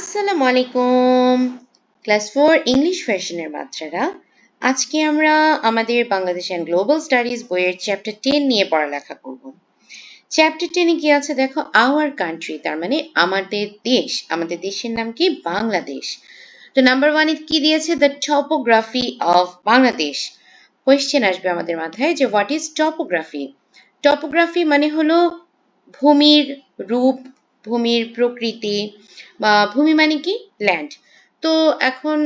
আসসালামু আলাইকুম class 4 English ভার্সনের বাচ্চারা আজকে আমরা আমাদের বাংলাদেশ এন্ড গ্লোবাল স্টাডিজ বইয়ের চ্যাপ্টার 10 নিয়ে পড়ালেখা করব। চ্যাপ্টার 10 এ কি আছে দেখো আওয়ার কান্ট্রি তার মানে আমাদের দেশ, আমাদের দেশের নাম কি বাংলাদেশ। তো নাম্বার 1 এ কি দিয়েছে the topography of Bangladesh. Question আসবে আমাদের মাথায় যে হোয়াট ইজ টপোগ্রাফি। টপোগ্রাফি মানে হলো ভূমির রূপ, ভূমির প্রকৃতি বা ভূমি মানে কি ল্যান্ড। তো এখন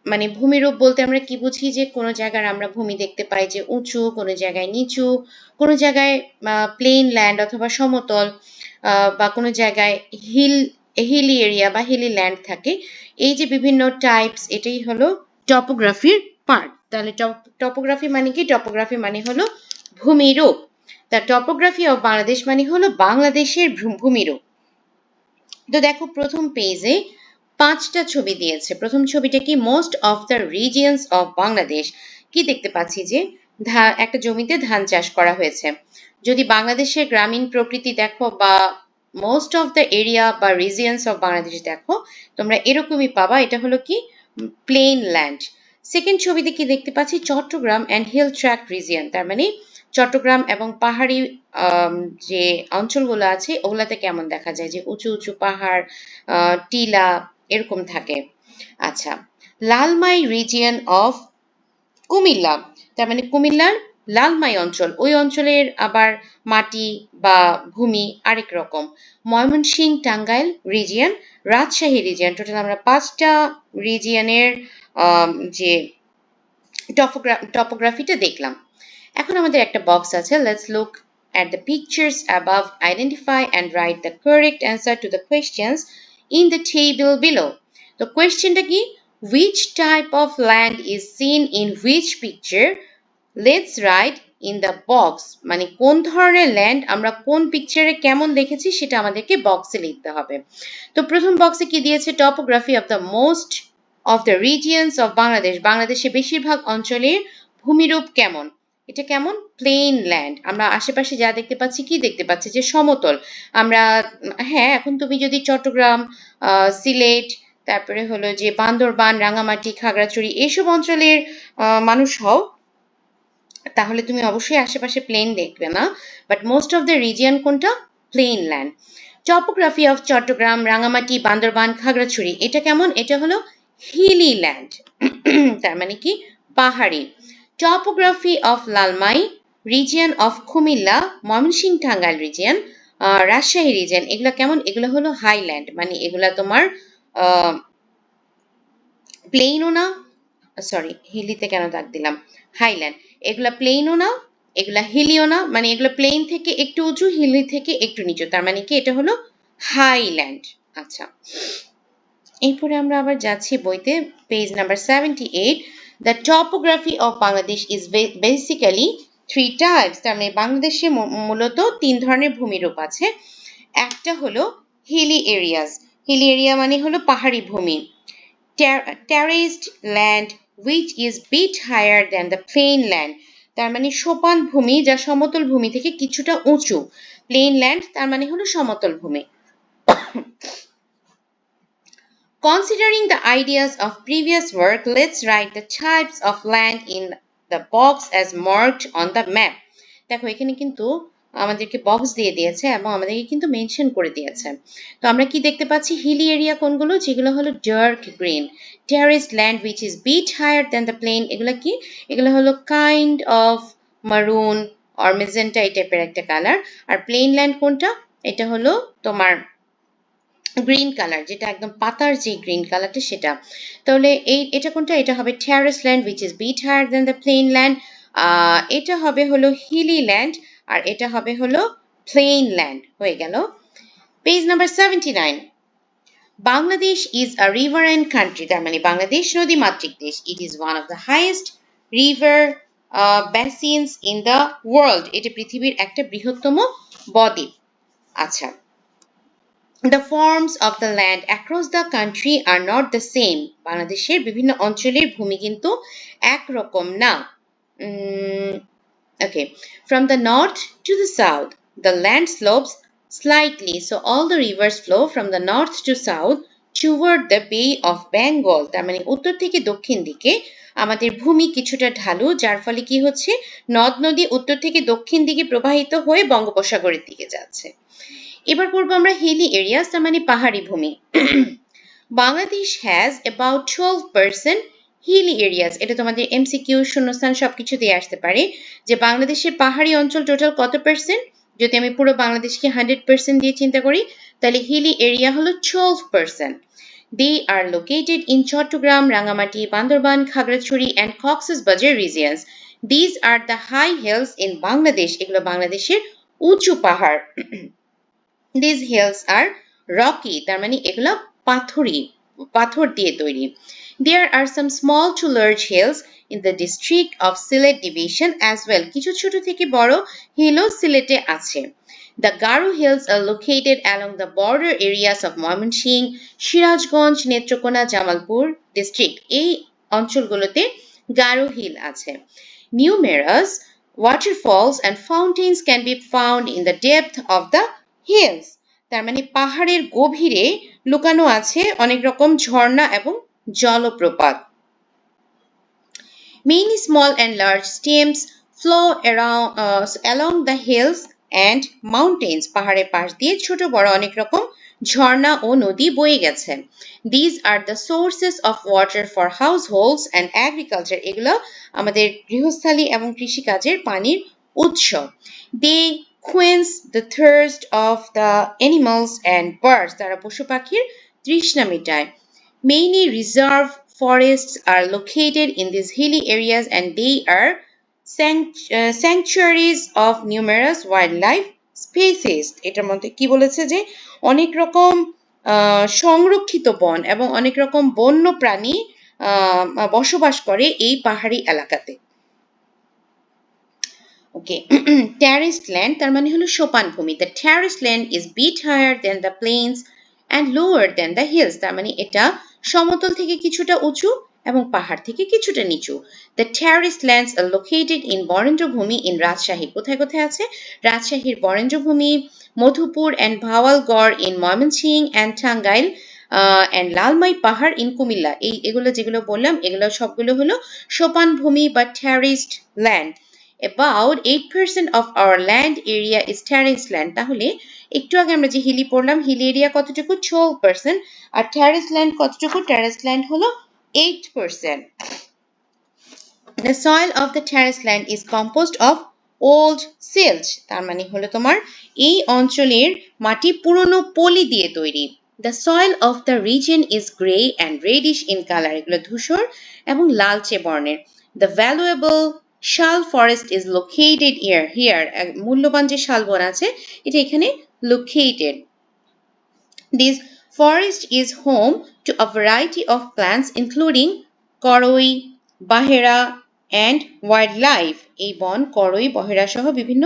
মানে ভূমিরূপ বলতে আমরা কি বুঝি যে কোনো জায়গার আমরা ভূমি দেখতে পাই যে উঁচু, কোনো জায়গায় নিচু, কোনো জায়গায় প্লেন ল্যান্ড অথবা সমতল, বা কোনো জায়গায় হিলি এরিয়া বা হিলি ল্যান্ড থাকে। এই যে বিভিন্ন টাইপস, এটাই হলো টপোগ্রাফির পার্ট। তাহলে টপোগ্রাফি মানে কি? টপোগ্রাফি মানে হলো ভূমিরূপ। দ্য টপোগ্রাফি অফ বাংলাদেশ মানে হলো বাংলাদেশের ভূমিরূপ। তো দেখো প্রথম পেজে 5টা ছবি দিয়েছে। প্রথম ছবিটা কি? Most of the regions of Bangladesh. কি দেখতে পাচ্ছি যে একটা জমিতে ধান চাষ করা হয়েছে। যদি বাংলাদেশের গ্রামীণ প্রকৃতি দেখো বা মোস্ট অফ দ্য এরিয়া বা রিজিয়নস অফ বাংলাদেশ দেখো, তোমরা এরকমই পাবা। এটা হলো কি? Plane land. সেকেন্ড ছবিতে কি দেখতে পাচ্ছি? Chattogram and hill tract region. তার মানে চট্টগ্রাম এবং পাহাড়ি যে অঞ্চলগুলো আছে ওগুলাতে কেমন দেখা যায় যে উঁচু উঁচু পাহাড়, টিলা এরকম থাকে। আচ্ছা, লালমাই রিজিয়ন অফ কুমিল্লা। তার মানে কুমিল্লার লালমাই অঞ্চল, ওই অঞ্চলের আবার মাটি বা ভূমি আরেক রকম। Mymensingh Tangail region, Rajshahi region. Total আমরা 5টা রিজিয়নের যে টপোগ্রাফিটা দেখলাম। এখন আমাদের একটা বক্স আছে। Let's look at the pictures above, identify and write the correct answer to the questions in the table below. তো কোয়েশ্চেনটা কি? which type of land is seen in which picture? Let's write in the box. মানে কোন ধরনের land আমরা কোন পিকচারে কেমন দেখেছি সেটা আমাদেরকে বক্সে লিখতে হবে। তো প্রথম বক্সে কি দিয়েছে? Topography of the most of the regions of Bangladesh. বাংলাদেশের বেশিরভাগ অঞ্চলের ভূমিরূপ কেমন? এটা কেমন? Plain land. আমরা আশেপাশে যা দেখতে পাচ্ছি, কি দেখতে পাচ্ছি? যে সমতল। আমরা হ্যাঁ, এখন তুমি যদি চট্টগ্রাম, সিলেট, তারপরে হলো যে বান্দরবান, রাঙামাটি, খাগড়াছড়ি এইসব অঞ্চলের মানুষ হও, তাহলে তুমি অবশ্যই আশেপাশে প্লেন দেখবে না। But most of the region কোনটা? Plain land. Topography of Chittagong, Rangamati, Bandarban, Khagrachari এটা কেমন? এটা হলো হিলি ল্যান্ড। তার মানে কি? পাহাড়ি। Topography of Lalmai region of Comilla, Mymensingh Tangail region, Rajshahi region এগুলা কেমন? এগুলো হলো হাইল্যান্ড। মানে এগুলা তোমার প্লেনও না, সরি হিলিতে কেন দাগ দিলাম, হাইল্যান্ড। এগুলা প্লেনও না, এগুলা হিলিও না, মানে এগুলো প্লেন থেকে একটু উঁচু, হিলি থেকে একটু নিচু। তার মানে কি? এটা হলো হাইল্যান্ড। আচ্ছা, এরপরে আমরা আবার যাচ্ছি বইতে page number 78। The topography of Bangladesh is basically 3 types. তার মানে বাংলাদেশে মূলত 3 ধরনের ভূমিরূপ আছে। একটা হলো হিলি এরিয়াস। হিলি এরিয়া মানে হলো পাহাড়ি ভূমি। terraced land which is bit higher than the plain land। তার মানে সোপান ভূমি যা সমতল ভূমি থেকে কিছুটা উঁচু। প্লেন ল্যান্ড তার মানে হলো সমতল ভূমি। Considering the ideas of previous work, let's write the types of land in the box as marked on the map. দেখো এখানে কিন্তু আমাদেরকে বক্স দিয়ে দিয়েছে এবং আমাদেরকে কিন্তু মেনশন করে দিয়েছে। তো আমরা কি দেখতে পাচ্ছি? হিলি এরিয়া কোনগুলো? যেগুলো হলো dark green. terraced land which is bit higher than the plain এগুলো কি? এগুলো হলো কাইন্ড অফ মারুন অর মেজেন্টা এই টাইপের একটা কালার। আর প্লেন ল্যান্ড কোনটা? এটা হলো তোমার গ্রিন কালার, যেটা একদম পাতার যে গ্রিন কালারটা সেটা। তাহলে এটা কোনটা? এটা হবে terraced land which is bit higher than the plain land। এটা হবে হলো হিলি ল্যান্ড আর এটা হবে হলো প্লেন ল্যান্ড। হয়ে গেল। Page number 79। Bangladesh is a riverine country. তার মানে বাংলাদেশ নদী মাতৃক দেশ। It is one of the highest river basins in the world. এটা পৃথিবীর একটা বৃহত্তম বদ্বীপ। আচ্ছা, the forms of the land across the country are not the same। বাংলাদেশের বিভিন্ন অঞ্চলের ভূমি কিন্তু একরকম না। Okay, from the north to the south the land slopes slightly, so all the rivers flow from the north to south toward the Bay of Bengal, তার মানে উত্তর থেকে দক্ষিণ দিকে আমাদের ভূমি কিছুটা ঢালু, যার ফলে কি হচ্ছে, নদ নদী উত্তর থেকে দক্ষিণ দিকে প্রবাহিত হয়ে বঙ্গোপসাগরের দিকে যাচ্ছে। এবার পড়বো আমরা হিলি এরিয়াস, তার মানে পাহাড়ি ভূমি। Bangladesh has about 12% hilly areas. এটা তোমাদের এমসিকিউ, শূন্যস্থান সবকিছু দিয়ে আসতে পারে যে বাংলাদেশের পাহাড়ি অঞ্চল টোটাল কত পার্সেন্ট। যদি আমি পুরো বাংলাদেশকে 100% দিয়ে চিন্তা করি, তাহলে হিলি এরিয়া হলো 12%। They are located in Chattogram, Rangamati, Bandarban, Khagrachuri and Cox's Bazar regions. These are the high hills in Bangladesh. এগুলো বাংলাদেশের উঁচু পাহাড়। These hills are rocky, তার মানে এগুলো পাথর দিয়ে তৈরি। There are some small to large hills in the district of Sylhet division as well. কিছু ছোট থেকে বড় হিলও সিলেটে আছে। The Garo Hills are located along the border areas of Mymensingh, Sirajganj, Netrokona, Jamalpur district. এই অঞ্চলগুলোতে গারো হিল আছে। Numerous waterfalls and fountains can be found in the depth of the hills. তার মানে পাহাড়ের গভীরে লুকানো আছে অনেক রকম ঝর্ণা এবং জলপ্রপাত। Many small and large streams flow along the hills and mountains. পাহাড়ের পাশ দিয়ে ছোট বড় অনেক রকম ঝর্ণা ও নদী বয়ে গেছে। These are the sources of water for households and agriculture. এগুলো আমাদের গৃহস্থালী এবং কৃষিকাজের পানির উৎস। They quench the thirst of the animals and birds. তারা পশু পাখির তৃষ্ণা মেটায়। Many reserve forests are located in these hilly areas and they are sanctuaries of numerous wildlife species. এটার মধ্যে কি বলেছে যে অনেক রকম সংরক্ষিত বন এবং অনেক রকম বন্য প্রাণী বসবাস করে এই পাহাড়ি এলাকাতে। ওকে, terraced land তার মানে হলো সোপান ভূমি। The terraced land is bit higher than the plains and lower than the hills. তার মানে এটা সমতল থেকে কিছুটা উঁচু এবং পাহাড় থেকে কিছুটা নিচু। The terraced lands are located in Barendrabhumi in Rajshahi. কোথায় কোথায় আছে? রাজশাহীর বরেন্দ্রভূমি, Madhupur and Bhawalgarh in Mymensingh and Tangail and Lalmai পাহাড় in কুমিল্লা। এগুলো যেগুলো বললাম এগুলো সবগুলো হলো সোপান ভূমি বা terraced land. About 8% of our land area is terraced land. তাহলে একটু আগে আমরা যে হিলি পড়লাম, হিলি এরিয়া কতটুকু? 12%। আর terraced land কতটুকু? terraced land হলো 8%. The soil of the terraced land is composed of old silt. তার মানে হলো তোমার এই অঞ্চলের মাটি পুরনো পলি দিয়ে তৈরি। The soil of the region is gray and reddish in color. এগুলো ধূসর এবং লালচে বর্ণের। The valuable শাল ফরেস্ট is located here. মূল্যবান যে শালবন আছে এটা এখানে located. This forest is home to a variety of plants including করই, বাহেরা and wildlife. এই বন করই, বহেরা সহ বিভিন্ন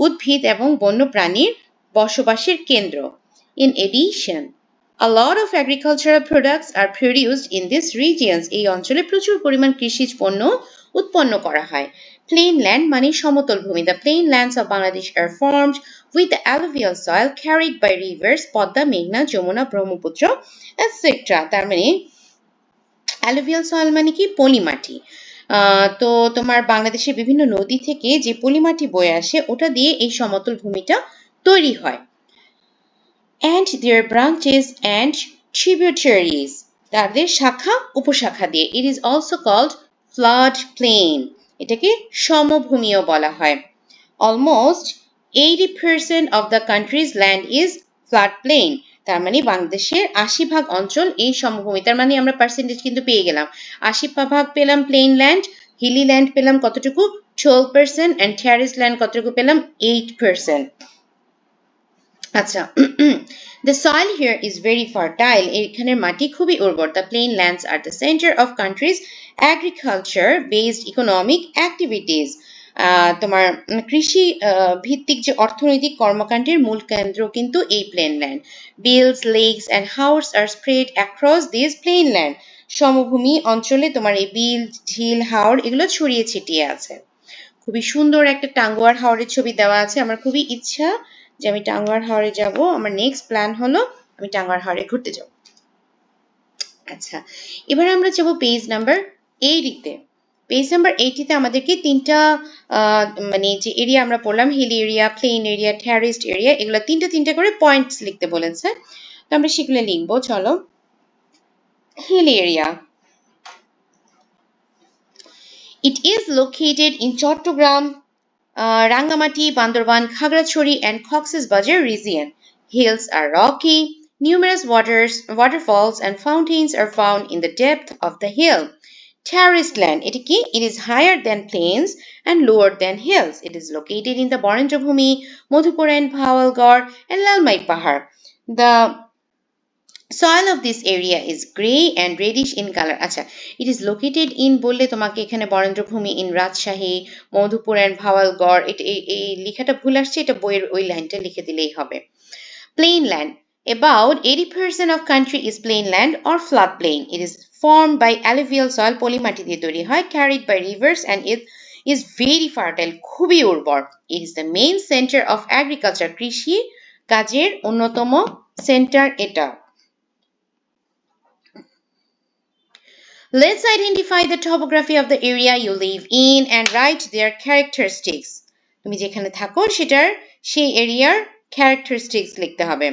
উদ্ভিদ এবং বন্যপ্রাণীর বসবাসের কেন্দ্র। In addition, a lot of agricultural products are produced in these regions. এই অঞ্চলে প্রচুর পরিমাণ কৃষিজ পণ্য উৎপন্ন করা হয়। Plain land মানে সমতল ভূমি। The plain lands of Bangladesh are formed with the alluvial soil carried by rivers Padma, মেঘনা, যমুনা, ব্রহ্মপুত্র etc. তার মানে alluvial soil মানে কি? পলি মাটি। তো তোমার বাংলাদেশের বিভিন্ন নদী থেকে যে পলি মাটি বয়ে আসে ওটা দিয়ে এই সমতল ভূমিটা তৈরি হয়। And their branches and tributaries. তাদের শাখা উপশাখা দিয়ে। It is also called flood plain. এটাকে সমভূমিও বলা হয়। Almost 80% of the country's land is flood plain. তার মানে বাংলাদেশের 80% অঞ্চল এই সমভূমি। তার মানে আমরা পার্সেন্টেজ কিন্তু পেয়ে গেলাম। 80% পেলাম প্লেন ল্যান্ড, হিলি ল্যান্ড পেলাম কতটুকু? 12% and terraced land কতটুকু পেলাম? 8%. আচ্ছা, the soil here is very fertile. এখানের মাটি খুবই উর্বর। The plain lands are the center of country's agriculture based economic activities. তোমার কৃষি ভিত্তিক যে অর্থনৈতিক কর্মকাণ্ডের মূল কেন্দ্র কিন্তু এই plain land. Bills, lakes and haors are spread across these plain land. সমভূমি অঞ্চলে তোমার এই বিল, ঝিল, হাওর এগুলো ছড়িয়ে ছিটিয়ে আছে। খুবই সুন্দর একটা টাঙ্গুয়ার হাওরের ছবি দেওয়া আছে। আমার খুবই ইচ্ছা যে আমি টাঙ্গুয়ার হাওরে যাব। আমার নেক্সট প্ল্যান হলো আমি টাঙ্গুয়ার হাওরে ঘুরতে যাব। আচ্ছা, এবার আমরা যাব পেজ নাম্বার 80 তে। পেজ নাম্বার 80 তে আমাদেরকে তিনটা মানে যে এরিয়া আমরা পড়লাম, hill area, plain area, terraced area, এগুলো তিনটা করে পয়েন্টস লিখতে বলেছে। তো আমরা সেগুলো লিখবো, চলো। Hill area, it is located in Chattogram, Rangamati, Bandarban, Khagrachari and Cox's Bazar region. Hills are rocky. Numerous waterfalls and fountains are found in the depth of the hill. Terraced land, it is higher than plains and lower than hills. It is located in the Barendra-bhumi, Madhupur and Bawalgarh and Lalmai Pahar. The soil of this area is grey and reddish in color. আচ্ছা, it is located in বললে তোমাকে এখানে বরেন্দ্রভূমি in Rajshahi, Madhupur and Bhawalgarh, এই লেখাটা ভুল আসছে, এটা বইয়ের ওই লাইনটা লিখে দিলেই হবে। Plain land, about 80% of country is plain land or flood plain. It is formed by alluvial soil, পলিমাটি দিয়ে তৈরি হয়, carried by rivers and it is very fertile, খুবই উর্বর. It is the main center of agriculture, কৃষি কাজের অন্যতম centre এটা। Let's identify the topography of the area you live in and write their characteristics. তুমি যেখানে থাকো সেটার সেই এরিয়ার characteristics লিখতে হবে।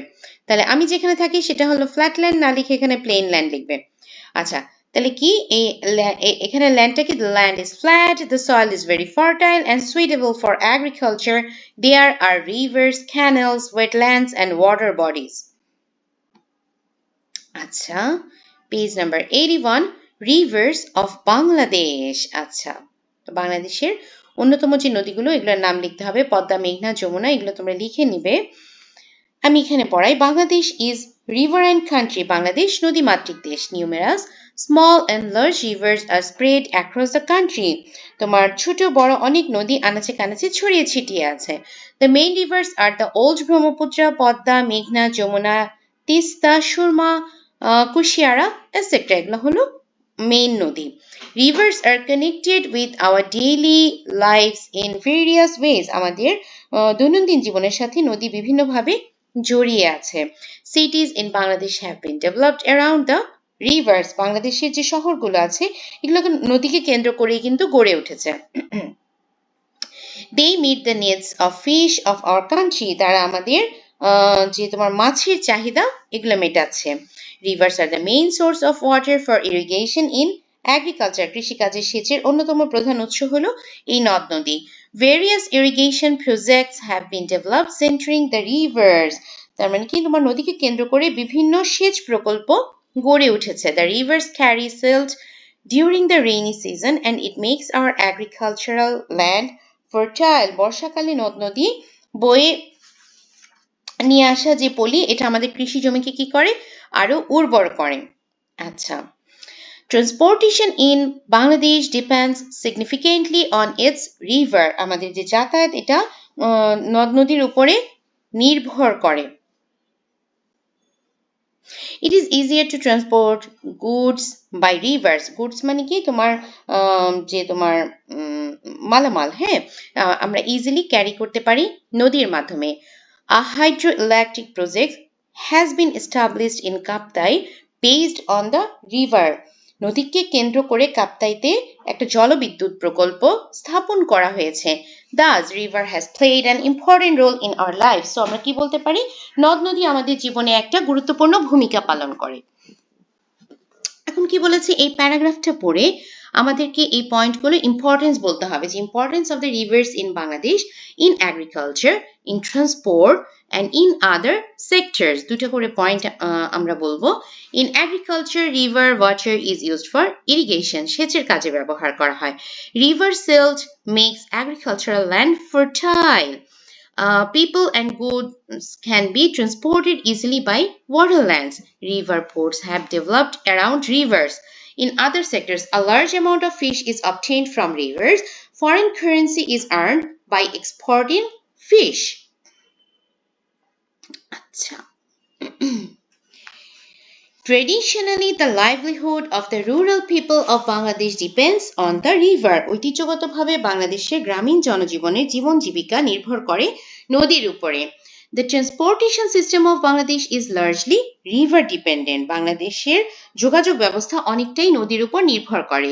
তাহলে আমি যেখানে থাকি সেটা হলো ফ্ল্যাট ল্যান্ড, না লিখে এখানে প্লেন ল্যান্ড লিখবে। আচ্ছা, তাহলে কি এখানে ল্যান্ডটা কি? The land is flat, the soil is very fertile and suitable for agriculture. There are rivers, canals, wetlands and water bodies. আচ্ছা, page number 81, rivers of Bangladesh. আচ্ছা, তো বাংলাদেশের অন্যতম যে নদীগুলো, এগুলোর নাম লিখতে হবে, পদ্মা, মেঘনা, যমুনা, এগুলো তোমরা লিখে নিবে। আমি এখানে পড়াই, Bangladesh is river and country, Bangladesh নদী মাতৃক দেশ। Numerous small and large rivers are spread across the country, তোমার ছোট বড় অনেক নদী আনাচে কানাচে ছড়িয়ে ছিটিয়ে আছে। The main rivers are the old Brahmaputra, Padma, মেঘনা, যমুনা, তিস্তা, সুরমা, কুশিয়ারা এটসেট্রা, এগুলো হলো মেইন নদী। Rivers are connected with our daily lives in various ways, আমাদের দৈনন্দিন জীবনের সাথে নদী বিভিন্নভাবে জড়িয়ে আছে। Cities in Bangladesh have been developed around the rivers, বাংলাদেশের যে শহরগুলো আছে এগুলো নদীকে কেন্দ্র করেই কিন্তু গড়ে উঠেছে। They meet the needs of fish of our country, তারা আমাদের যে তোমার মাছের চাহিদা এগুলো মেটাচ্ছে। Rivers are the main source of water for irrigation in agriculture, কৃষিকাজে সেচের অন্যতম প্রধান উৎস হলো এই নদ নদী। Various irrigation projects have been developed centering the rivers, তার মানে কি তোমার নদীকে কেন্দ্র করে বিভিন্ন সেচ প্রকল্প গড়ে উঠেছে। The rivers carry silt during the rainy season and it makes our agricultural land fertile, বর্ষাকালে নদ নদী বয়ে নিয়ে আসা যে পলি, এটা আমাদের কৃষি জমিকে কি করে? আরো উর্বর করে। আচ্ছা, Transportation in Bangladesh depends significantly on its river, আমাদের যে যাতায়াত এটা নদ নদীর উপরে নির্ভর করে। It is easier to transport goods by rivers. Goods মানে কি? তোমার যে তোমার মালামাল, হ্যাঁ, আমরা ইজিলি ক্যারি করতে পারি নদীর মাধ্যমে। A hydroelectric project has been established in Kaptai based on the river. নদীকে কেন্দ্র করে কাপ্তাইতে একটা জলবিদ্যুৎ প্রকল্প স্থাপন করা হয়েছে। Thus, river has played an important role in our lives. So আমরা কি বলতে পারি? নদ নদী আমাদের জীবনে একটা গুরুত্বপূর্ণ ভূমিকা পালন করে। এখন কি বলেছে? এই প্যারাগ্রাফটা পড়ে আমাদেরকে এই পয়েন্টগুলো ইম্পর্টেন্স বলতে হবে, যে importance of the rivers in Bangladesh in agriculture, in transport and in other sectors. দুটো করে পয়েন্ট আমরা বলবো। In agriculture, river water is used for irrigation, সেচের কাজে ব্যবহার করা হয়। River silt makes agricultural land fertile. People and goods can be transported easily by waterlands. River ports have developed around rivers. In other sectors, a large amount of fish is obtained from rivers. Foreign currency is earned by exporting fish. Traditionally, the livelihood of the rural people of Bangladesh depends on the river. ঐতিহ্যগতভাবে বাংলাদেশের গ্রামীণ জনজীবনের জীবন জীবিকা নির্ভর করে নদীর উপরে। The transportation system of Bangladesh is largely river dependent. বাংলাদেশের যোগাযোগ ব্যবস্থা অনেকটাই নদীর উপর নির্ভর করে।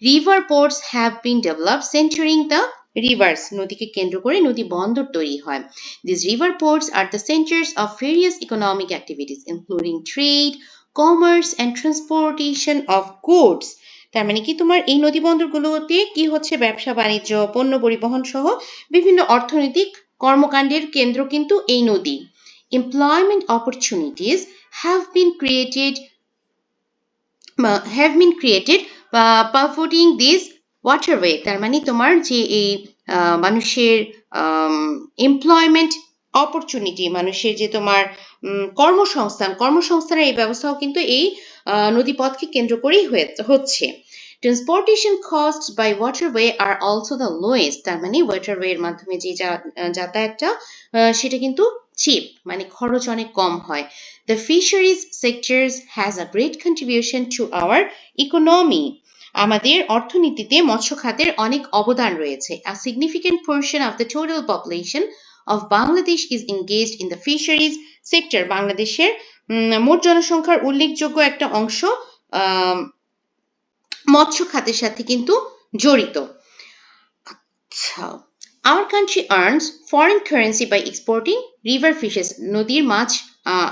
River ports have been developed centering the rivers. নদীকে কেন্দ্র করে নদী বন্দর তৈরি হয়। These river ports are the centers of various economic activities including trade, commerce and transportation of goods. তার মানে কি তোমার এই নদী বন্দরগুলোতে কি হচ্ছে ব্যবসা বাণিজ্য পণ্য পরিবহন সহ বিভিন্ন অর্থনৈতিক কর্মকাণ্ডের কেন্দ্র কিন্তু এই নদী। Employment opportunities have been created perforating this waterway. তার মানে তোমার যে এই মানুষের এমপ্লয়মেন্ট অপরচুনিটি মানুষের যে তোমার কর্মসংস্থানের এই ব্যবস্থাও কিন্তু এই নদীপথকে কেন্দ্র করেই হচ্ছে। Transportation costs by waterway are also the lowest. তার মানে ওয়াটারওয়ে এর মাধ্যমে যে যাতায়াতটা সেটা কিন্তু চিপ মানে খরচ অনেক কম হয়। The fisheries sectors has a great contribution to our economy. আমাদের অর্থনীতিতে মৎস্য খাতের অনেক অবদান রয়েছে। A significant portion of the total population of Bangladesh is engaged in the fisheries sector. বাংলাদেশের মোট জনসংখ্যার উল্লেখযোগ্য একটা অংশ মৎস্য খাতের সাথে কিন্তু জড়িত। আচ্ছা, our country earns foreign currency by exporting river fishes. নদীর মাছ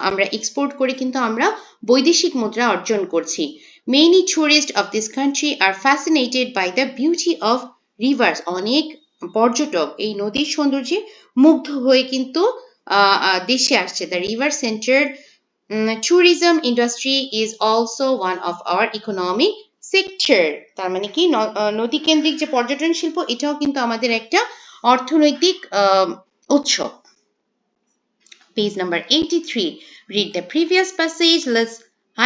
আমরা এক্সপোর্ট করে কিন্তু আমরা বৈদেশিক মুদ্রা অর্জন করছি। Many tourists of this country are fascinated by the beauty of rivers. অনেক পর্যটক এই নদীর সৌন্দর্যে মুগ্ধ হয়ে কিন্তু দেশে আসছে। The river centered tourism industry is also one of our economic sector. তার মানে কি নদী কেন্দ্রিক যে পর্যটন শিল্প এটাও কিন্তু আমাদের একটা অর্থনৈতিক উৎস। Page number 83. Read the previous passage. Let's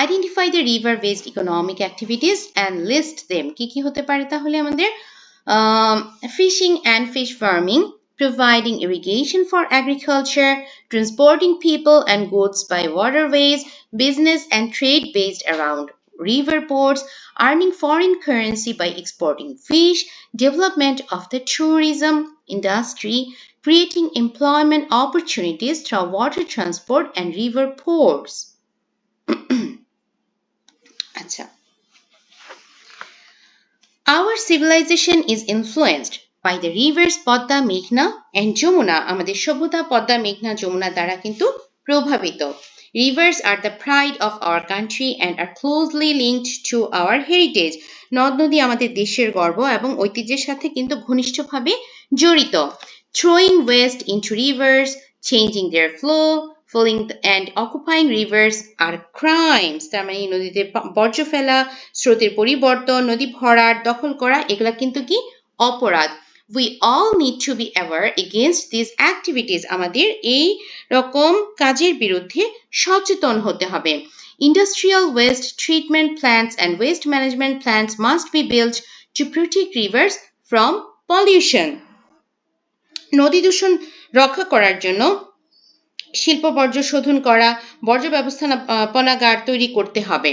identify the river-based economic activities and list them. কি কি হতে পারে তাহলে আমাদের? Fishing and fish farming, providing irrigation for agriculture, transporting people and goods by waterways, business and trade based around river ports, earning foreign currency by exporting fish, development of the tourism industry, creating employment opportunities through water transport and river ports. আচ্ছা, our civilization is influenced by the rivers Padma, Meghna and Jamuna. আমাদের সভ্যতা পদ্মা মেঘনা যমুনা দ্বারা কিন্তু প্রভাবিত। Rivers are the pride of our country and are closely linked to our heritage. নদ নদী আমাদের দেশের গর্ব এবং ঐতিহ্যের সাথে কিন্তু ঘনিষ্ঠভাবে জড়িত। Throwing waste into rivers, changing their flow, filling and occupying rivers are crimes. তার মানে নদীতে বর্জ্য ফেলা, স্রোতের পরিবর্তন, নদী ভরাট, দখল করা এগুলা কিন্তু কি অপরাধ। We all need to be aware against these activities. আমাদের এই রকম কাজের বিরুদ্ধে সচেতন হতে হবে। Industrial waste treatment plants and waste management plants must be built to protect rivers from pollution. নদী দূষণ রক্ষা করার জন্য শিল্প বর্জ্য শোধন করা, বর্জ্য ব্যবস্থাপনাগার তৈরি করতে হবে।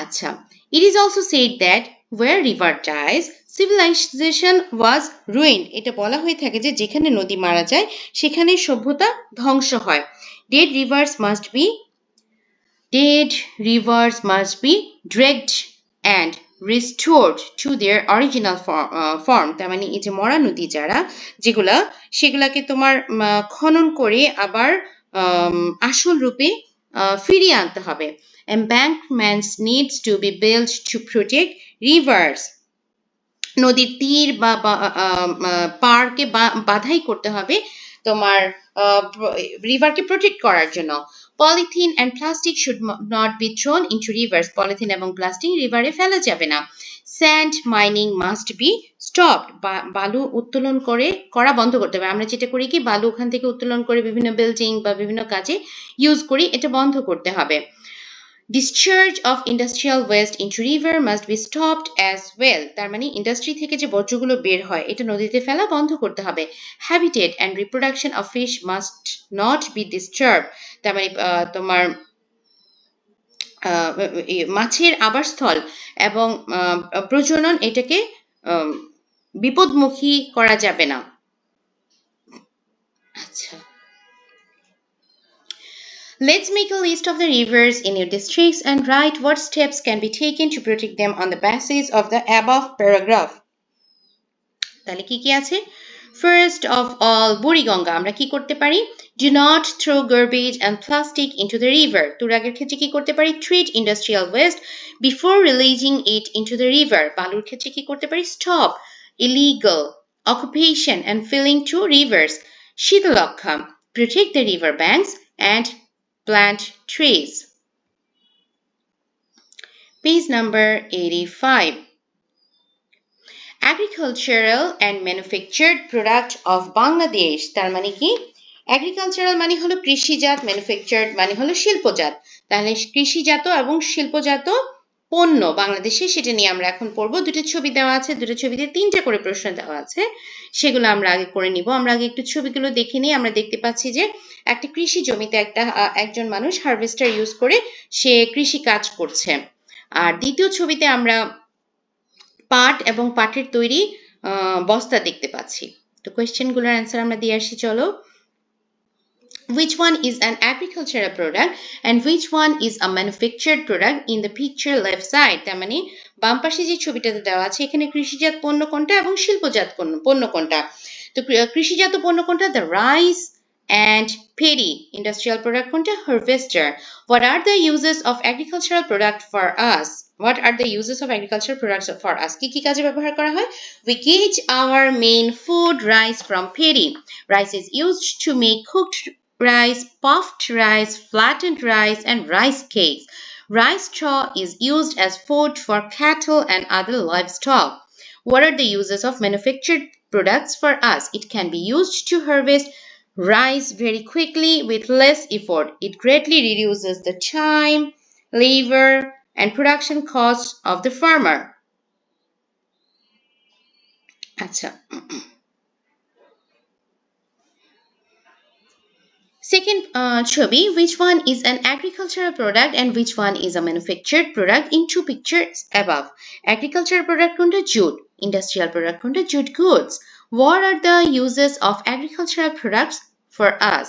আচ্ছা, it is also said that where river dies, civilization was ruined. এটা বলা হয়ে থাকে যে যেখানে নদী মারা যায় সেখানে সভ্যতা ধ্বংস হয়। Dead rivers must be dragged and restored to their original form. তার মানে এই যে মরা নদী সেগুলাকে তোমার খনন করে আবার আসল রূপে ফিরিয়ে আনতে হবে। Embankments needs to be built to protect rivers. নদীর তীর বা পাড়কে বাধাই করতে হবে তোমার রিভারকে প্রোটেক্ট করার জন্য। Polythene and plastic should not be thrown into rivers. Polythene এবং প্লাস্টিক রিভারে ফেলা যাবে না। Sand mining must be stopped. বালু উত্তোলন করা বন্ধ করতে হবে। আমরা যেটা করি কি বালু ওখান থেকে উত্তোলন করে বিভিন্ন বিল্ডিং বা বিভিন্ন কাজে ইউজ করি, এটা বন্ধ করতে হবে। Discharge of industrial waste into river must be stopped as well. তার মানে ইন্ডাস্ট্রি থেকে যে বর্জ্যগুলো বের হয় এটা নদীতে ফেলা বন্ধ করতে হবে। Habitat and reproduction of fish must not be disturbed. তার মানে তোমার মাছের আবাসস্থল এবং প্রজনন এটাকে বিপদমুখী করা যাবে না। আচ্ছা, Let's make a list of the rivers in your districts and write what steps can be taken to protect them on the basis of the above paragraph. তাহলে কি কি আছে? First of all, বুড়িগঙ্গা আমরা কি করতে পারি? Do not throw garbage and plastic into the river. তুরাগের ক্ষেত্রে কি করতে পারি? Treat industrial waste before releasing it into the river. বালুর ক্ষেত্রে কি করতে পারি? Stop illegal occupation and filling to rivers. Shitalakshya, protect the river banks and plant trees. Page number 85. Agricultural and manufactured product of Bangladesh. তার মানে কি? Agricultural মানে হলো কৃষিজাত, manufactured মানে হলো শিল্পজাত। তাহলে কৃষিজাত এবং শিল্পজাত পণ্য বাংলাদেশে, সেটা নিয়ে আমরা এখন পড়বো। দুটো ছবি দেওয়া আছে, দুটো ছবিতে তিনটা করে প্রশ্ন দেওয়া আছে, সেগুলো আমরা আগে করে নিব। আমরা আগে একটু ছবিগুলো দেখে নিই। আমরা দেখতে পাচ্ছি যে একটা কৃষি জমিতে একজন মানুষ হারভেস্টার ইউজ করে সে কৃষি কাজ করছে। আর দ্বিতীয় ছবিতে আমরা পাট এবং পাটের তৈরি বস্তা দেখতে পাচ্ছি। তো কোয়েশ্চেনগুলোর অ্যান্সার আমরা দিয়ে আসি, চলো। Which one is an agricultural product and which one is a manufactured product in the picture left side? তার মানে বাম পাশে যে ছবিটাতে দেওয়া আছে এখানে কৃষিজাত পণ্য কোনটা এবং শিল্পজাত পণ্য কোনটা? তো কৃষিজাত পণ্য কোনটা? The rice and paddy. Industrial product কোনটা? Harvester. What are the uses of agricultural product for us? What are the uses of agricultural products for us? কি কি কাজে ব্যবহার করা হয়? We get our main food, rice, from paddy. Rice is used to make cooked rice, puffed rice, flattened rice, and rice cakes. Rice straw is used as food for cattle and other livestock. What are the uses of manufactured products for us? It can be used to harvest rice very quickly with less effort. It greatly reduces the time, labor, and production costs of the farmer. আচ্ছা, second ছবি, which one is an agricultural product and which one is a manufactured product in two pictures above? Agricultural product কোনটা? Jute. Industrial product কোনটা? Jute goods. What are the uses of agricultural products for us?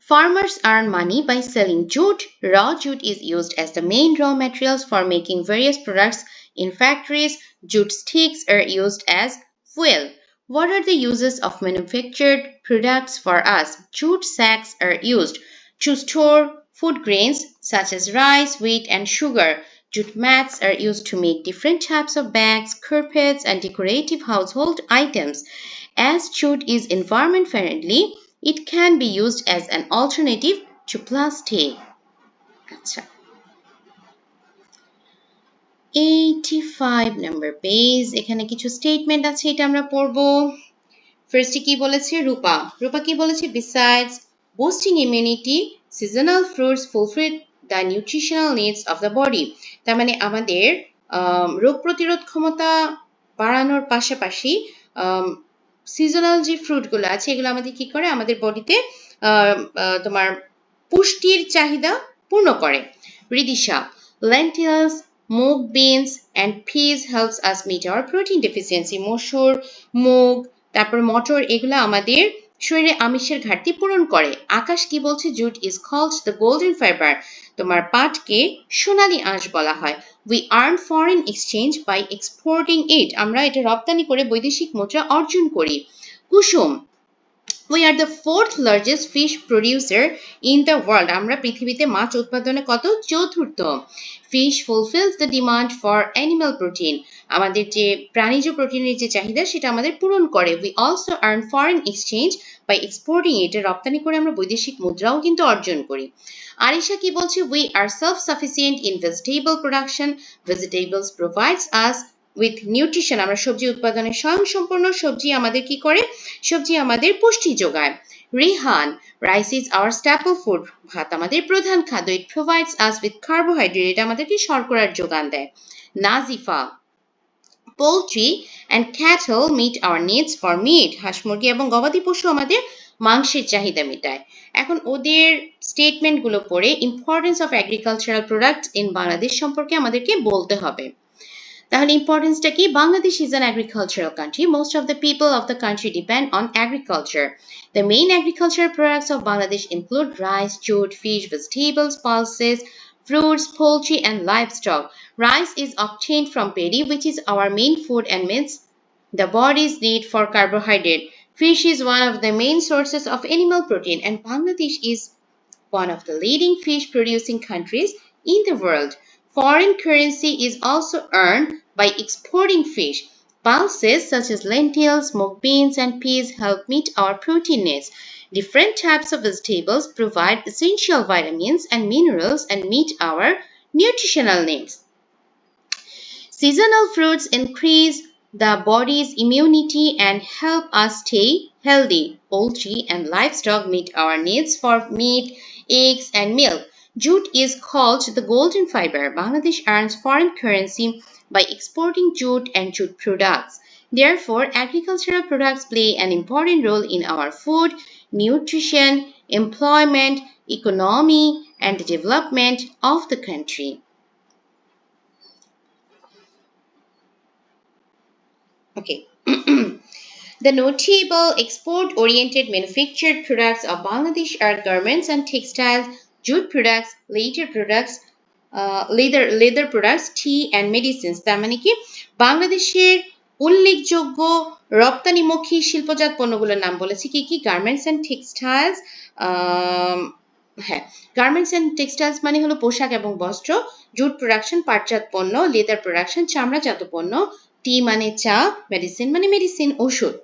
Farmers earn money by selling jute. Raw jute is used as the main raw materials for making various products in factories. Jute sticks are used as fuel. What are the uses of manufactured products for us? Jute sacks are used to store food grains such as rice, wheat, and sugar. Jute mats are used to make different types of bags, carpets, and decorative household items. As jute is environment friendly, it can be used as an alternative to plastic. আচ্ছা, 85 number page, এখানে কিছু statement আছে, এটা আমরা পড়বো। ফার্স্টে কি বলেছে? রূপা কি বলেছে? Besides boosting immunity, seasonal fruits fulfill the nutritional needs of the body. তার মানে আমাদের রোগ প্রতিরোধ ক্ষমতা বাড়ানোর পাশাপাশি সিজনাল যে ফ্রুটগুলো আছে এগুলো আমাদের কি করে? আমাদের বডিতে তোমার পুষ্টির চাহিদা পূর্ণ করে। রিদিশা, lentils, মুগ, beans and peas helps us meet our protein deficiency. মসুর, মুগ, তারপর মটর এগুলো আমাদের শরীরে আমিষের ঘাটতি পূরণ করে। আকাশ কি বলছে? Jute is called the golden fiber. তোমার পাটকে সোনালী আঁশ বলা হয়। We earn foreign exchange by exporting it. আমরা এটা রপ্তানি করে বৈদেশিক মুদ্রা অর্জন করি। কুসুম, we are the fourth largest fish producer in the world. আমরা পৃথিবীতে মাছ উৎপাদনে কত? চতুর্থ। Fish fulfills the demand for animal protein. আমাদের যে প্রাণীজ প্রোটিনের যে চাহিদা সেটা আমাদের পূরণ করে। We also earn foreign exchange by exporting it. রপ্তানি করে আমরা বৈদেশিক মুদ্রাও কিন্তু অর্জন করি। আরিশা কি বলছে? We are self-sufficient in vegetable production. Vegetables provides us with nutrition. আমরা সবজি উৎপাদনে স্বয়ংসম্পূর্ণ। সবজি আমাদের কি করে? সবজি আমাদের পুষ্টি যোগায়। Rihan, rice is our staple food. ভাত আমাদের প্রধান খাদ্য। It provides us with carbohydrate. এটা আমাদেরকে শর্করার যোগান দেয়। Nazifa, poultry and cattle meet our needs for meat. হাঁস মুরগি এবং গবাদি পশু আমাদের মাংসের চাহিদা মেটায়। এখন ওদের স্টেটমেন্টগুলো পড়ে importance of agricultural products in Bangladesh সম্পর্কে আমাদেরকে বলতে হবে। তাহলে ইম্পর্টেন্সটা কি? Bangladesh is an agricultural country. Most of the people of the country depend on agriculture. The main agricultural products of Bangladesh include rice, jute, fish, vegetables, pulses, fruits, poultry, and livestock. Rice is obtained from paddy, which is our main food and meets the body's need for carbohydrate. Fish is one of the main sources of animal protein, and Bangladesh is one of the leading fish producing countries in the world. Foreign currency is also earned by exporting fish. Pulses such as lentils, smoked beans, and peas help meet our protein needs. Different types of vegetables provide essential vitamins and minerals and meet our nutritional needs. Seasonal fruits increase the body's immunity and help us stay healthy. Poultry and livestock meet our needs for meat, eggs, and milk. Jute is called the golden fiber. Bangladesh earns foreign currency by exporting jute and jute products. Therefore, agricultural products play an important role in our food, nutrition, employment, economy, and the development of the country. Okay. The notable export-oriented manufactured products of Bangladesh are garments and textiles, jute products, leather products, tea and medicines. তার মানে কি বাংলাদেশের উল্লেখযোগ্য রপ্তানিমুখী শিল্পজাত পণ্যগুলোর নাম বলেছি কি কি? গার্মেন্টস এন্ড টেক্সটাইলস, হ্যাঁ, গার্মেন্টস এন্ড টেক্সটাইলস মানে হলো পোশাক এবং বস্ত্র, জুট প্রোডাকশন পাটজাত পণ্য, লেদার প্রোডাকশন চামড়াজাত পণ্য, টি মানে চা, মেডিসিন মানে মেডিসিন ওষুধ.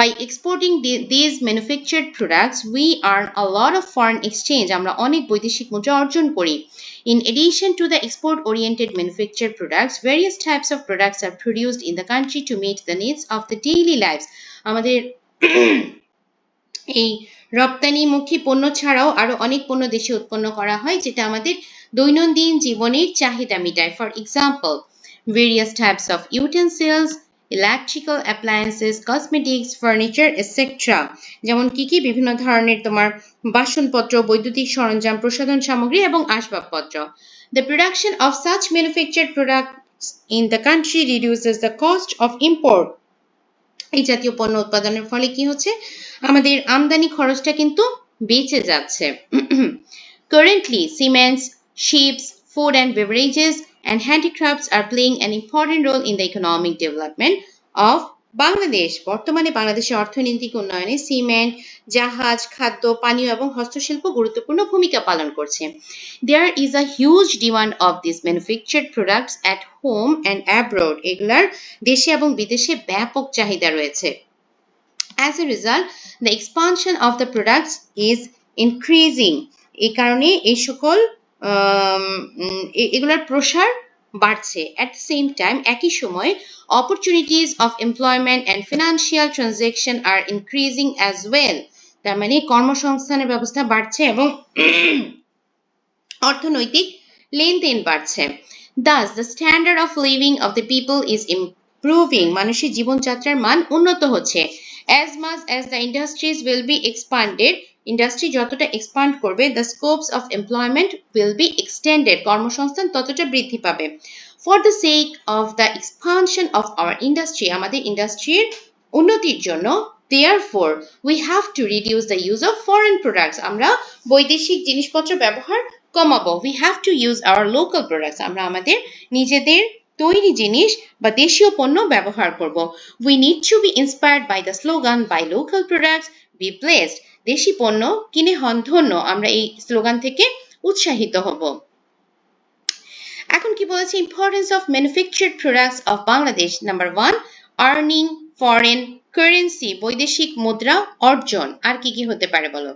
By exporting these manufactured products, we earn a lot of foreign exchange. আমরা অনেক বৈদেশিক মুদ্রা অর্জন করি. In addition to the export-oriented manufactured products, various types of products are produced in the country to meet the needs of the daily lives. আমাদের এই রপ্তানিমুখী পণ্য ছাড়াও আরো অনেক পণ্য দেশে উৎপন্ন করা হয় যেটা আমাদের দৈনন্দিন জীবনের চাহিদা মেটায়. For example, various types of utensils, electrical appliances, cosmetics, furniture, etc. যেমন কি কি? বিভিন্ন ধরনের তোমার বাসনপত্র, বৈদ্যুতিক সরঞ্জাম, প্রসাধন সামগ্রী এবং আসবাবপত্র. The production of such manufactured products in the country reduces the cost of import. এই জাতীয় পণ্য উৎপাদনের ফলে কি হচ্ছে? আমাদের আমদানি খরচটা কিন্তু বেঁচে যাচ্ছে. Currently, cements, ships, food and beverages, and handicrafts are playing an important role in the economic development of Bangladesh. বর্তমানে বাংলাদেশের অর্থনৈতিক উন্নয়নে সিমেন্ট, জাহাজ, খাদ্য, পানীয় এবং হস্তশিল্প গুরুত্বপূর্ণ ভূমিকা পালন করছে. There is a huge demand of these manufactured products at home and abroad. এগুলার দেশে এবং বিদেশে ব্যাপক চাহিদা রয়েছে. As a result, the expansion of the products is increasing. এই কারণে এই সকল এগুলার প্রসার বাড়ছে. At the same time, একই সময় opportunities of employment and financial transaction are increasing as well. তার মানে কর্মসংস্থানের ব্যবস্থা বাড়ছে এবং অর্থনৈতিক লেনদেন বাড়ছে. Thus, the standard of living of the people is improving. মানুষের জীবনযাত্রার মান উন্নত হচ্ছে. As much as the industries will be expanded, industry যতটা এক্সপান্ড করবে, the scopes of employment will be extended. কর্মসংস্থান ততটা বৃদ্ধি পাবে. For the sake of the expansion of our industry, আমাদের ইন্ডাস্ট্রির উন্নতির জন্য, therefore, we have to reduce the use of foreign products. আমরা বৈদেশিক জিনিসপত্র ব্যবহার কমাবো. We have to use our local products. আমরা আমাদের নিজেদের তৈরি জিনিস বা দেশীয় পণ্য ব্যবহার করব. We need to be inspired by the slogan buy local products, be blessed. দেশি পণ্য কিনে হন ধন্য. আমরা এই স্লোগান থেকে উৎসাহিত হব. এখন কি বলেছে? Importance of manufactured products of Bangladesh. Number 1, earning foreign currency, বৈদেশিক মুদ্রা অর্জন. আর কি কি হতে পারে বলো?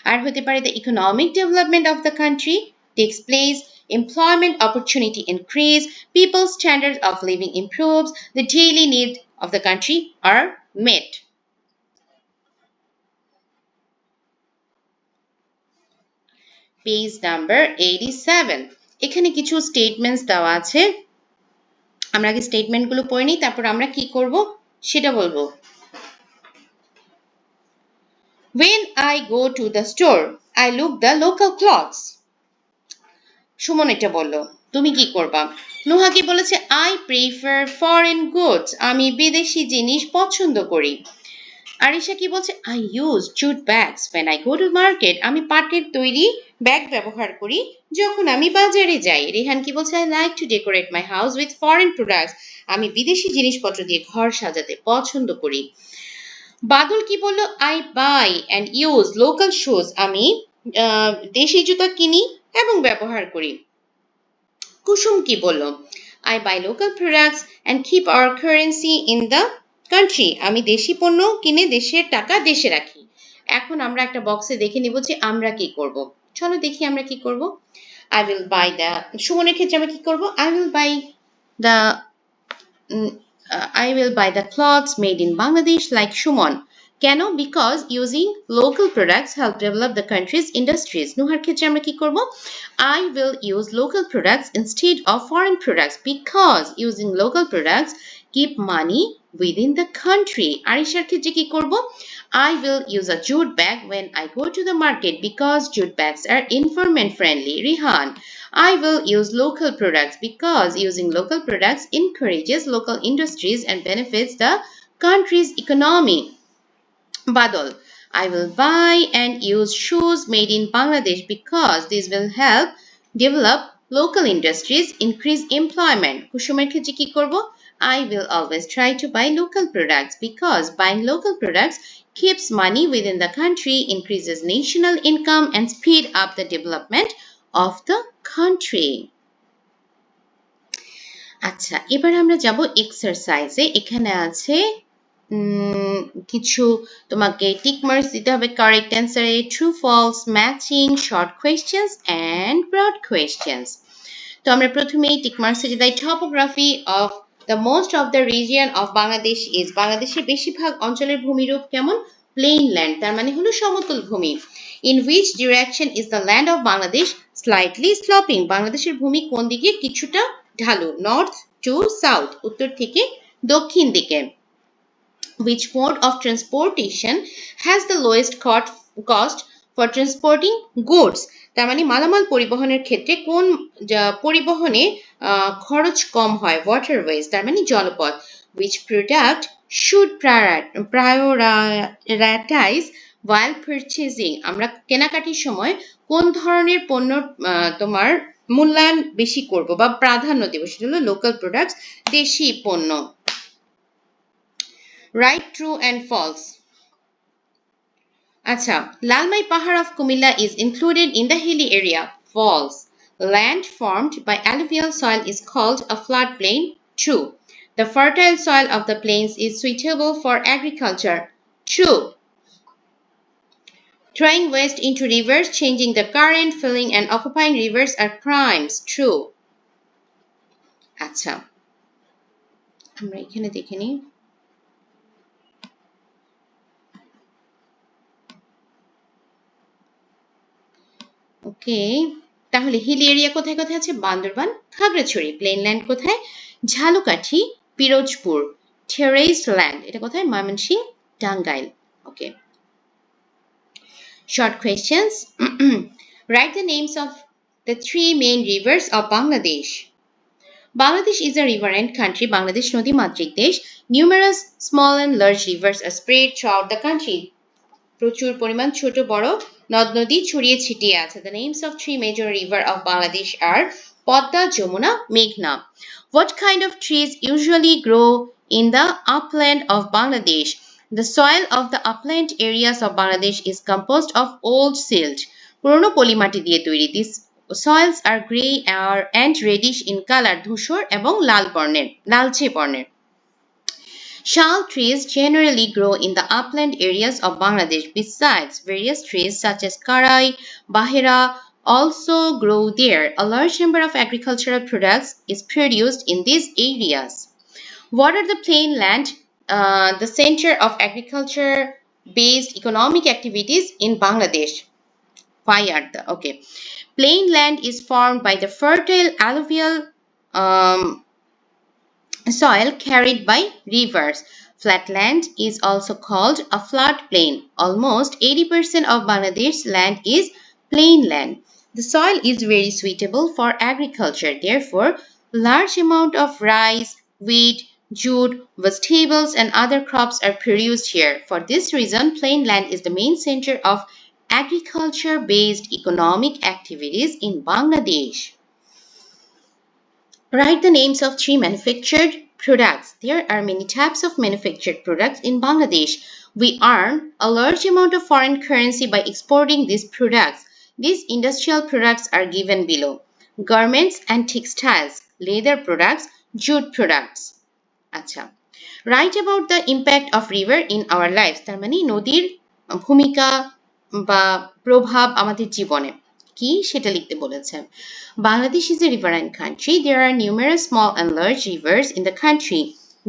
আর হতে পারে the economic development of the country takes place, employment opportunity increase, people's standards of living improves, the daily needs of the country are met. Page number 87. এখানে কিছু স্টেটমেন্টস দেওয়া আছে. আমরা আগে স্টেটমেন্টগুলো পড়ে নিই, তারপর আমরা কি করব সেটা বলবো. When I go to the store, I look the local clothes. Suman এটা বললো. তুমি কি করবা? নুহা কি বলেছে I prefer foreign goods, আমি বিদেশি জিনিস পছন্দ করি। আরিশা কি বলছে I use jute bags when I go to market, আমি পাটের তৈরি ব্যাগ ব্যবহার করি যখন আমি বাজারে যাই। রেহান কি বলছে I like to decorate my house with foreign products, আমি বিদেশি জিনিসপত্র দিয়ে ঘর সাজাতে পছন্দ করি। বাদল কি বলল I buy and use local shoes, আমি দেশি জুতা কিনি এবং ব্যবহার করি। কুসুম কি বলল I buy local products and keep our currency in the country, আমি দেশি পণ্য কিনে দেশের টাকা দেশে রাখি। এখন আমরা একটা বক্সে দেখে নিব যে আমরা কি করব। চলো দেখি আমরা কি করব। I will buy the, সুমনের ক্ষেত্রে আমরা কি করব I will buy the I will buy the clothes made in Bangladesh like Shumon. কেন? Because using local products help develop the country's industries. নুহার ক্ষেত্রে আমরা কি করব? I will use local products instead of foreign products because using local products keep money within the country. আরিশার ক্ষেত্রে কি করব? I will use a jute bag when I go to the market because jute bags are environment friendly. Rihan, I will use local products because using local products encourages local industries and benefits the country's economy. Badal, I will buy and use shoes made in Bangladesh because this will help develop local industries, increase employment. Kushumer ক্ষেত্রে কি করব? I will always try to buy local products because buying local products keeps money within the country, increases national income and speed up the development of the country. আচ্ছা, এবার আমরা যাব এক্সারসাইজে। এখানে আছে কিছু তোমাকে টিক মার্কস দিতে হবে কারেক্ট অ্যান্সারে, true false, matching, short questions and broad questions. তো আমরা প্রথমেই টিক মার্কসে যে দেই topography of the most of the region of Bangladesh is, বাংলাদেশের বেশিরভাগ অঞ্চলের ভূমিরূপ কেমন? প্লেন ল্যান্ড, তার মানে হলো সমতল ভূমি। In which direction is the land of Bangladesh? Slightly sloping, বাংলাদেশের ভূমি কোন দিকে? কিছুটা ঢালু। নর্থ টু সাউথ, উত্তর থেকে দক্ষিণ দিকে। Which mode of transportation has the lowest cost for transporting goods? তার মানে মালামাল পরিবহনের ক্ষেত্রে কোন পরিবহনে খরচ কম হয়? waterways, তার মানে জলপথ। Which product should prioritize while purchasing? আমরা কেনাকাটির সময় কোন ধরনের পণ্য তোমার মূল্যায়ন বেশি করব বা প্রাধান্য দেব? সেটা হলো লোকাল প্রোডাক্টস, দেশি পণ্য। Right, true and false. Acha, Lalmai Pahar of Kumilla is included in the hilly area. False. Land formed by alluvial soil is called a floodplain. True. The fertile soil of the plains is suitable for agriculture. True. Throwing waste into rivers, changing the current, filling and occupying rivers are crimes. True. Acha, আমরা এখানে দেখে নিই। ওকে, তাহলে hill area কোথায় কোথায় আছে? Bandarban, Khagrachari. Plane land কোথায়? Jhalakathi, Pirojpur. টেরেসড land এটা কোথায়? Mymensingh, Tangail. Okay, short questions. Write the names of the three main rivers of Bangladesh. Bangladesh is a riverine country. Bangladesh নদী মাতৃক দেশ। Numerous small and large rivers are spread throughout the country. প্রচুর পরিমাণ ছোট বড় নদ নদী ছড়িয়ে ছিটিয়ে আছে। The names of three major rivers of Bangladesh are Podda, Jamuna, Meghna. What kind of trees usually grow in the upland of Bangladesh? The soil of the upland areas of Bangladesh is composed of old silt. পুরনো পলিমাটি দিয়ে তৈরি। These soils are grey and reddish in color, ধূসর এবং লালচে বর্ণের। Shal trees generally grow in the upland areas of Bangladesh. Besides, various trees such as karai, bahira also grow there. A large number of agricultural products is produced in these areas. What are the plain land? The center of agriculture-based economic activities in Bangladesh. Why are the? Okay. Plain land is formed by the fertile alluvial soil carried by rivers. Flatland is also called a floodplain. Almost 80% of Bangladesh's land is plain land. The soil is very suitable for agriculture. Therefore, Large amount of rice, wheat, jute, vegetables and other crops are produced here. For this reason, plain land is the main center of agriculture-based economic activities in Bangladesh. Write the names of 3 manufactured products. There are many types of manufactured products in Bangladesh. We earn a large amount of foreign currency by exporting these products. These industrial products are given below. Garments and textiles, leather products, jute products. আচ্ছা, write about the impact of river in our lives. তার মানে নদীর ভূমিকা বা প্রভাব আমাদের জীবনে কি সেটা লিখতে বলেছে। Bangladesh is a riverine country. There are numerous small and large rivers in the country.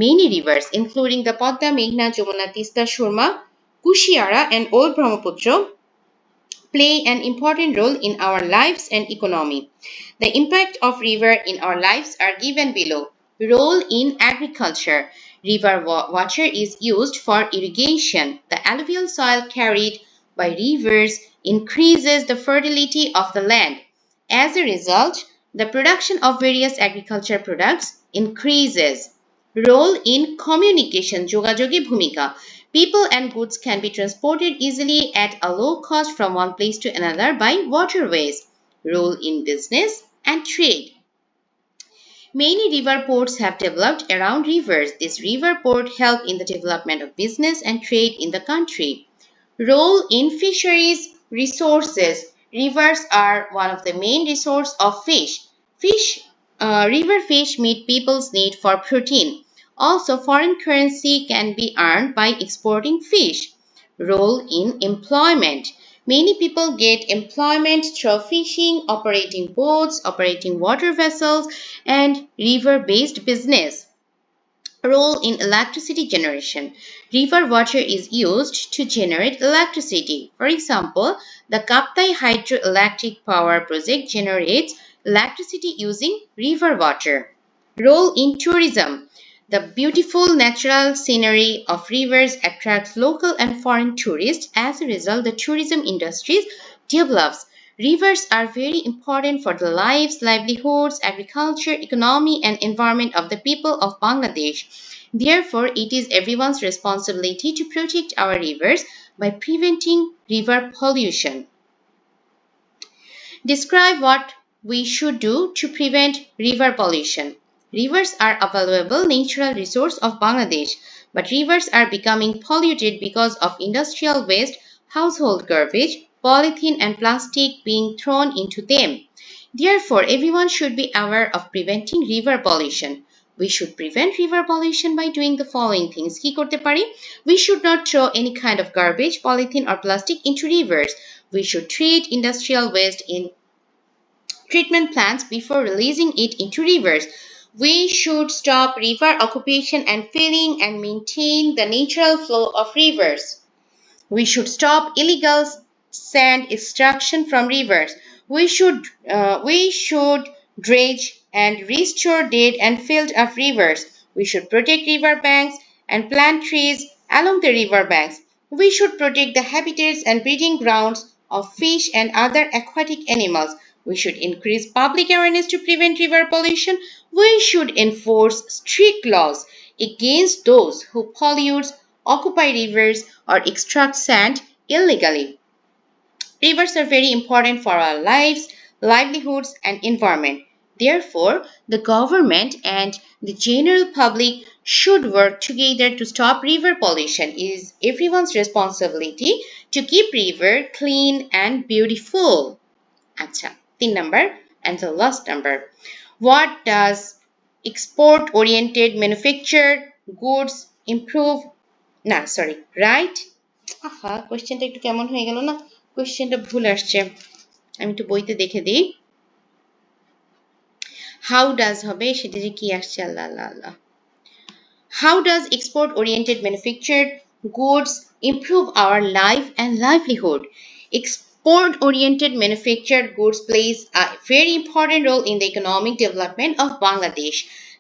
Many rivers, including the Padma, Meghna, Jamuna, Tista, Surma, Kushiara, and Old Brahmaputra, play an important role in our lives and economy. The impact of river in our lives are given below. Role in agriculture. River water is used for irrigation. The alluvial soil carried by rivers increases the fertility of the land. As a result, the production of various agriculture products increases. Role in communication, যোগাযোগে ভূমিকা. People and goods can be transported easily at a low cost from one place to another by waterways. Role in business and trade. Many river ports have developed around rivers. This river port help in the development of business and trade in the country. Role in fisheries resources. Rivers are one of the main resource of fish. River fish meet people's need for protein. Also, foreign currency can be earned by exporting fish. Role in employment. Many people get employment through fishing, operating boats, operating water vessels, and river-based business. Role in electricity generation. River water is used to generate electricity. For example, the Kaptai hydroelectric power project generates electricity using river water. Role in tourism. The beautiful natural scenery of rivers attracts local and foreign tourists. As a result, the tourism industry develops. Rivers are very important for the lives, livelihoods, agriculture, economy, and environment of the people of Bangladesh. Therefore, it is everyone's responsibility to protect our rivers by preventing river pollution. Describe what we should do to prevent river pollution. Rivers are a valuable natural resource of Bangladesh, but rivers are becoming polluted because of industrial waste, household garbage, polythene and plastic being thrown into them. Therefore, everyone should be aware of preventing river pollution. We should prevent river pollution by doing the following things. কি করতে পারি? We should not throw any kind of garbage, polythene or plastic into rivers. We should treat industrial waste in treatment plants before releasing it into rivers. We should stop river occupation and filling and maintain the natural flow of rivers. We should stop illegal sand extraction from rivers. We should dredge and restore dead and filled up rivers. We should protect river banks and plant trees along the river banks. We should protect the habitats and breeding grounds of fish and other aquatic animals. We should increase public awareness to prevent river pollution. We should enforce strict laws against those who pollute, occupy rivers, or extract sand illegally. Rivers are very important for our lives, livelihoods, and environment. Therefore, the government and the general public should work together to stop river pollution. It is everyone's responsibility to keep river clean and beautiful. আচ্ছা, 3 number and the last number. What does export-oriented manufactured goods improve? Right? আহা, কোয়েশ্চেনটা একটু কেমন হয়ে গেল না? কোয়েশ্চেনটা ভুল আসছে। আমি একটু বইতে দেখে দিই। How does হবে সেটা যে কি আসছে আল্লাহ আল্লাহ আল্লাহ। How does export-oriented manufactured goods improve our life and livelihood? Export-oriented manufactured goods plays a very important role in the economic development of Bangladesh.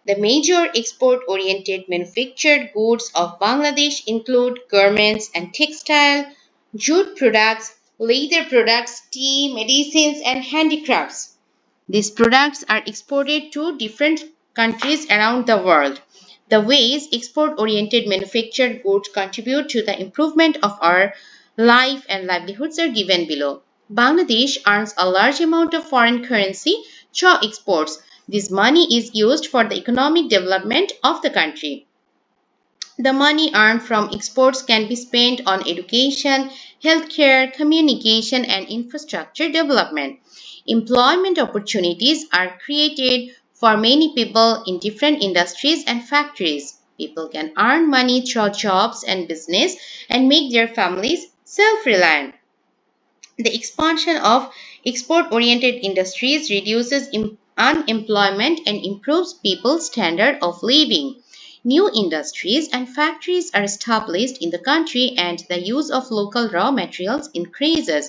The major export-oriented manufactured goods of Bangladesh include garments and textile, jute products, leather products, tea, medicines, and handicrafts. These products are exported to different countries around the world. The ways export-oriented manufactured goods contribute to the improvement of our life and livelihoods are given below. Bangladesh earns a large amount of foreign currency through exports. This money is used for the economic development of the country. The money earned from exports can be spent on education, healthcare, communication, and infrastructure development. Employment opportunities are created for many people in different industries and factories. People can earn money through jobs and business and make their families self-reliant. The expansion of export-oriented industries reduces unemployment and improves people's standard of living. New industries and factories are established in the country and the use of local raw materials increases.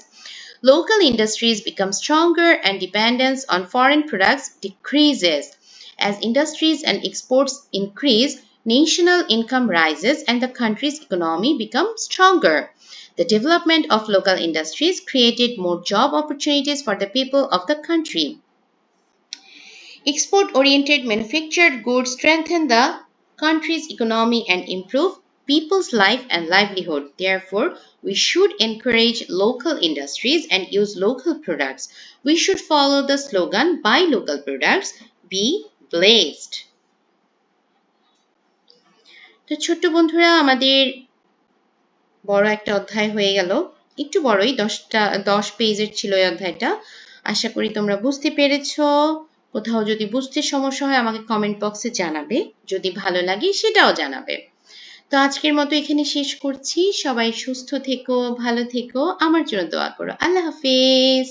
Local industries become stronger and dependence on foreign products decreases. As industries and exports increase, national income rises and the country's economy becomes stronger. The development of local industries created more job opportunities for the people of the country. Export-oriented manufactured goods strengthen the country's economy and improve people's life and livelihood. Therefore, we should encourage local industries and use local products. We should follow the slogan, buy local products, be blessed. তো ছোট্ট বন্ধুরা, আমাদের বড় একটা অধ্যায় হয়ে গেল। একটু বড়ই, 10 পেজের ছিল এই অধ্যায়টা। আশা করি তোমরা বুঝতে পেরেছো। কোথাও যদি বুঝতে সমস্যা হয় আমাকে কমেন্ট বক্সে জানাবে, যদি ভালো লাগে সেটাও জানাবে। তো আজকের মতো এখানে শেষ করছি। সবাই সুস্থ থেকো, ভালো থেকো, আমার জন্য দোয়া করো। আল্লাহ হাফেজ।